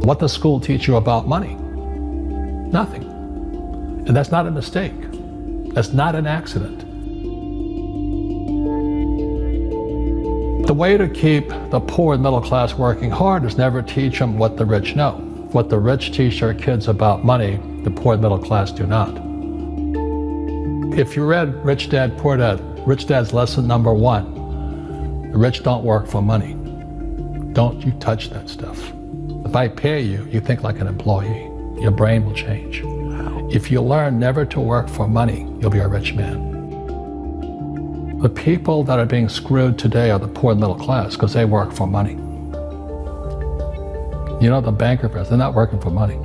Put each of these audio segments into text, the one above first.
What does school teach you about money? Nothing. And that's not a mistake. That's not an accident. The way to keep the poor and middle class working hard is never teach them what the rich know. What the rich teach their kids about money, the poor and middle class do not. If you read Rich Dad, Poor Dad, Rich Dad's lesson number 1, the rich don't work for money. Don't you touch that stuff. If I pay you, you think like an employee. Your brain will change. Wow. If you learn never to work for money, you'll be a rich man. The people that are being screwed today are the poor and middle class because they work for money. You know, the banker friends, they're not working for money.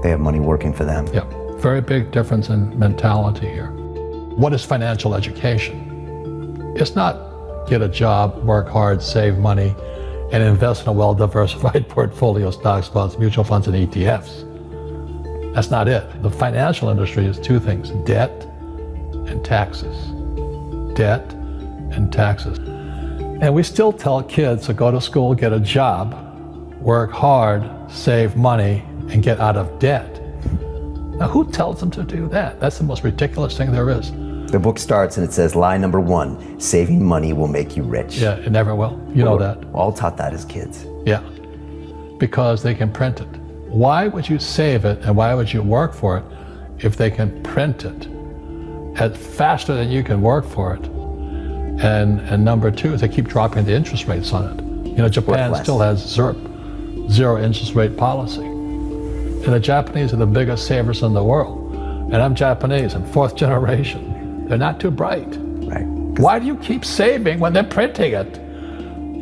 They have money working for them. Yeah, very big difference in mentality here. What is financial education? It's not get a job, work hard, save money, and invest in a well-diversified portfolio of stocks, bonds, mutual funds, and ETFs. That's not it. The financial industry is 2 things, debt and taxes. Debt and taxes. And we still tell kids to go to school, get a job, work hard, save money, and get out of debt. Now, who tells them to do that? That's the most ridiculous thing there is. The book starts and it says, lie number 1, saving money will make you rich. Yeah, it never will. You know that. We're all taught that as kids. Yeah, because they can print it. Why would you save it and why would you work for it if they can print it faster than you can work for it? And number 2 is they keep dropping the interest rates on it. You know, Japan still has zero interest rate policy. And the Japanese are the biggest savers in the world. And I'm Japanese, I'm 4th generation. They're not too bright. Right. Why do you keep saving when they're printing it?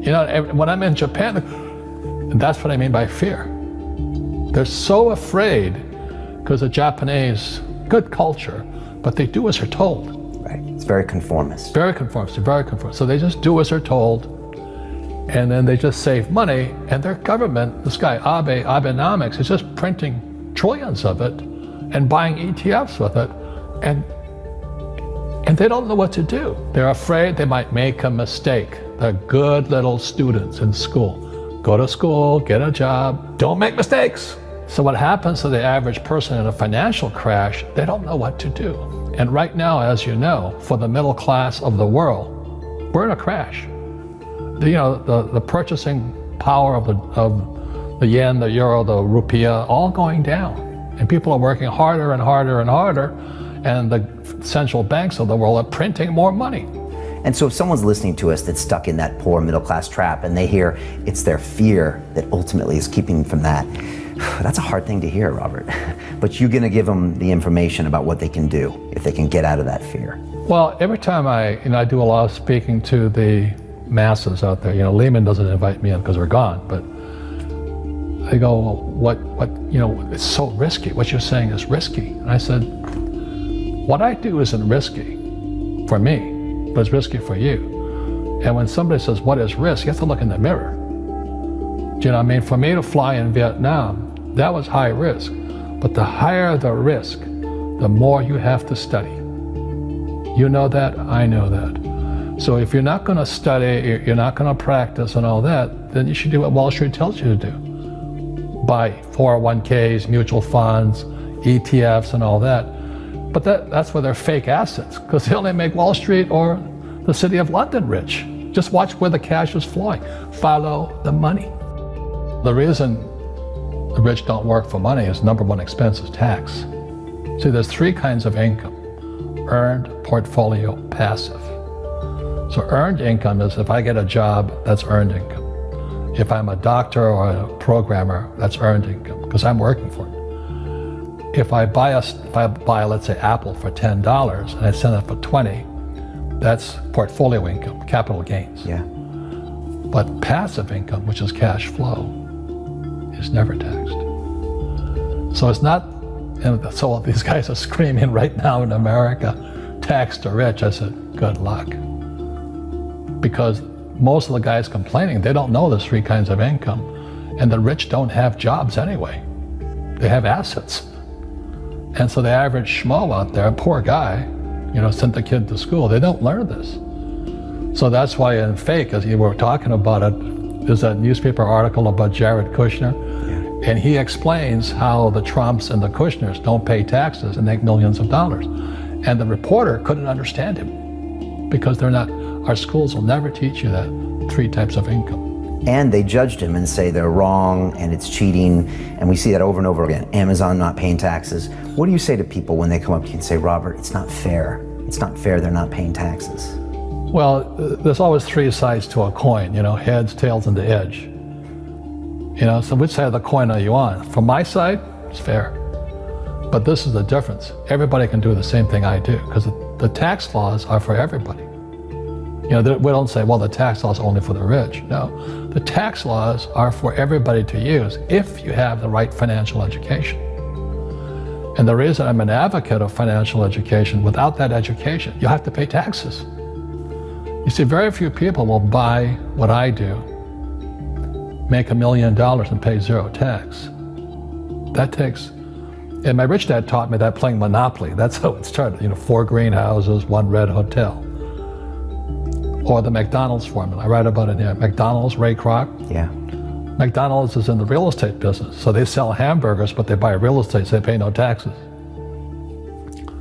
You know, when I'm in Japan, and that's what I mean by fear. They're so afraid because the Japanese, good culture, but they do as they're told. Right, it's very conformist. Very conformist, very conformist. So they just do as they're told, and then they just save money, and their government, this guy Abenomics, is just printing trillions of it and buying ETFs with it, and they don't know what to do. They're afraid they might make a mistake. They're good little students in school. Go to school, get a job, don't make mistakes. So what happens to the average person in a financial crash, they don't know what to do. And right now, as you know, for the middle class of the world, we're in a crash. The purchasing power of the yen, the euro, the rupiah, all going down. And people are working harder and harder and harder, and the central banks of the world are printing more money. And so if someone's listening to us that's stuck in that poor middle class trap and they hear it's their fear that ultimately is keeping them from that, that's a hard thing to hear, Robert. But you're gonna give them the information about what they can do if they can get out of that fear. Well, every time I do a lot of speaking to the masses out there, Lehman doesn't invite me in because we're gone, but they go, well, it's so risky. What you're saying is risky. And I said, what I do isn't risky for me, but it's risky for you. And when somebody says, what is risk? You have to look in the mirror. Do you know what I mean? For me to fly in Vietnam, that was high risk. But the higher the risk, the more you have to study. You know that, I know that. So if you're not gonna study, you're not gonna practice and all that, then you should do what Wall Street tells you to do. Buy 401ks, mutual funds, ETFs and all that. But that's where they're fake assets, because they only make Wall Street or the city of London rich. Just watch where the cash is flowing. Follow the money. The reason the rich don't work for money is number 1 expense is tax. See, there's 3 kinds of income: earned, portfolio, passive. So earned income is if I get a job, that's earned income. If I'm a doctor or a programmer, that's earned income, because I'm working for it. If I buy, let's say, Apple for $10 and I sell it for $20, that's portfolio income, capital gains. Yeah. But passive income, which is cash flow, is never taxed. So it's not, so these guys are screaming right now in America, tax the rich. I said, good luck. Because most of the guys complaining, they don't know there's 3 kinds of income. And the rich don't have jobs anyway. They have assets. And so the average schmo out there, poor guy, sent the kid to school, they don't learn this. So that's why in fake, as you were talking about it, there's that newspaper article about Jared Kushner. And he explains how the Trumps and the Kushners don't pay taxes and make millions of dollars. And the reporter couldn't understand him because our schools will never teach you that 3 types of income. And they judged him and say they're wrong and it's cheating. And we see that over and over again. Amazon not paying taxes. What do you say to people when they come up to you and say, Robert, it's not fair. It's not fair they're not paying taxes. Well, there's always 3 sides to a coin, heads, tails, and the edge. So which side of the coin are you on? From my side, it's fair. But this is the difference. Everybody can do the same thing I do because the tax laws are for everybody. We don't say, well, the tax laws are only for the rich. No, the tax laws are for everybody to use if you have the right financial education. And the reason I'm an advocate of financial education, without that education, you have to pay taxes. You see, very few people will buy what I do, make $1 million and pay 0 tax. And my rich dad taught me that playing Monopoly. That's how it started. 4 greenhouses, 1 red hotel. Or the McDonald's formula. I write about it here. McDonald's, Ray Kroc. Yeah. McDonald's is in the real estate business. So they sell hamburgers, but they buy real estate, so they pay no taxes.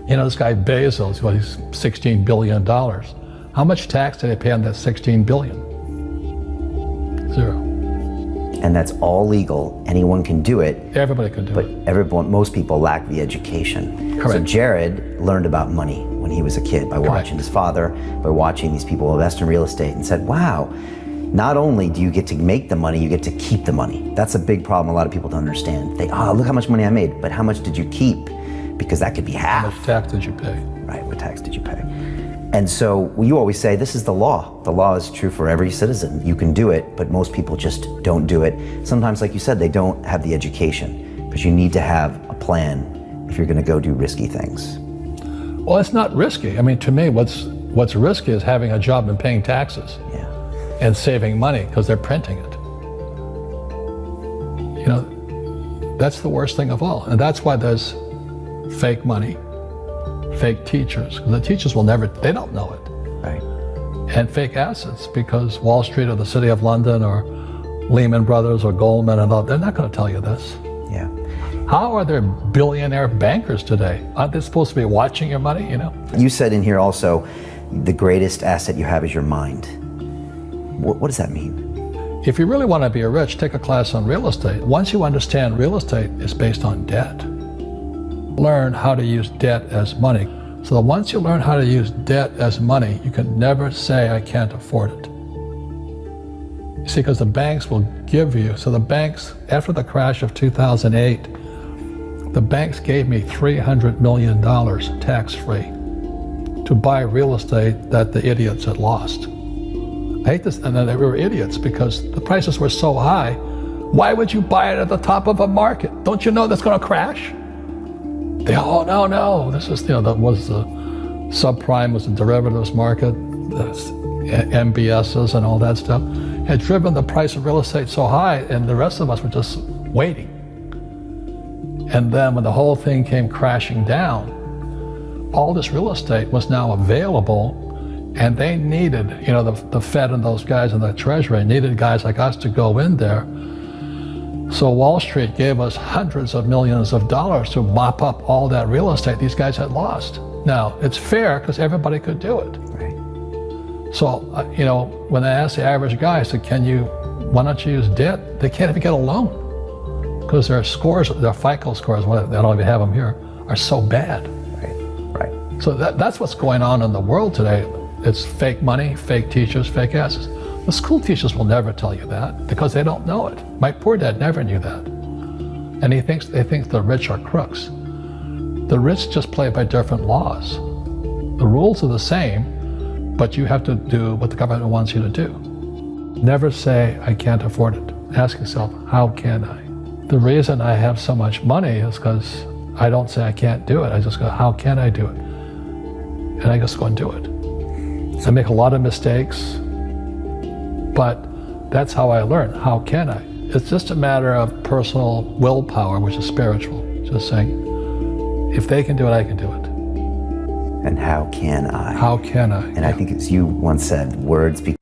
This guy Bezos, he's $16 billion. How much tax did they pay on that $16 billion? 0. And that's all legal. Anyone can do it. Everybody can do it. But most people lack the education. Correct. So Jared learned about money when he was a kid by watching his father, by watching these people invest in real estate, and said, wow, not only do you get to make the money, you get to keep the money. That's a big problem a lot of people don't understand. Look how much money I made, but how much did you keep? Because that could be half. How much tax did you pay? Right, what tax did you pay? And so you always say, this is the law. The law is true for every citizen. You can do it, but most people just don't do it. Sometimes, like you said, they don't have the education, because you need to have a plan if you're gonna go do risky things. Well, it's not risky. To me, what's risky is having a job and paying taxes. Yeah. And saving money because they're printing it. That's the worst thing of all. And that's why there's fake money, fake teachers. The teachers they don't know it. Right. And fake assets, because Wall Street or the City of London or Lehman Brothers or Goldman and all, they're not going to tell you this. Yeah. How are there billionaire bankers today? Aren't they supposed to be watching your money, You said in here also, the greatest asset you have is your mind. What does that mean? If you really want to be rich, take a class on real estate. Once you understand real estate is based on debt, learn how to use debt as money. So that once you learn how to use debt as money, you can never say, I can't afford it. You see, because the banks will give you, so the banks, after the crash of 2008, the banks gave me $300 million tax-free to buy real estate that the idiots had lost. I hate this, and then they were idiots because the prices were so high. Why would you buy it at the top of a market? Don't you know that's going to crash? No. This is, that was the subprime, was the derivatives market, the MBSs and all that stuff, had driven the price of real estate so high, and the rest of us were just waiting. And then when the whole thing came crashing down, all this real estate was now available, and they needed, the Fed and those guys in the Treasury needed guys like us to go in there. So Wall Street gave us hundreds of millions of dollars to mop up all that real estate these guys had lost. Now, it's fair because everybody could do it. Right. So, when I asked the average guy, I said, why don't you use debt? They can't even get a loan because their scores, their FICO scores, I don't even have them here, are so bad. Right. So that's what's going on in the world today. It's fake money, fake teachers, fake assets. The school teachers will never tell you that because they don't know it. My poor dad never knew that. And they think the rich are crooks. The rich just play by different laws. The rules are the same, but you have to do what the government wants you to do. Never say, I can't afford it. Ask yourself, how can I? The reason I have so much money is because I don't say I can't do it. I just go, how can I do it? And I just go and do it. I make a lot of mistakes, but that's how I learn. How can I? It's just a matter of personal willpower, which is spiritual. Just saying, if they can do it, I can do it. And how can I? How can I? And I think, as you once said, words become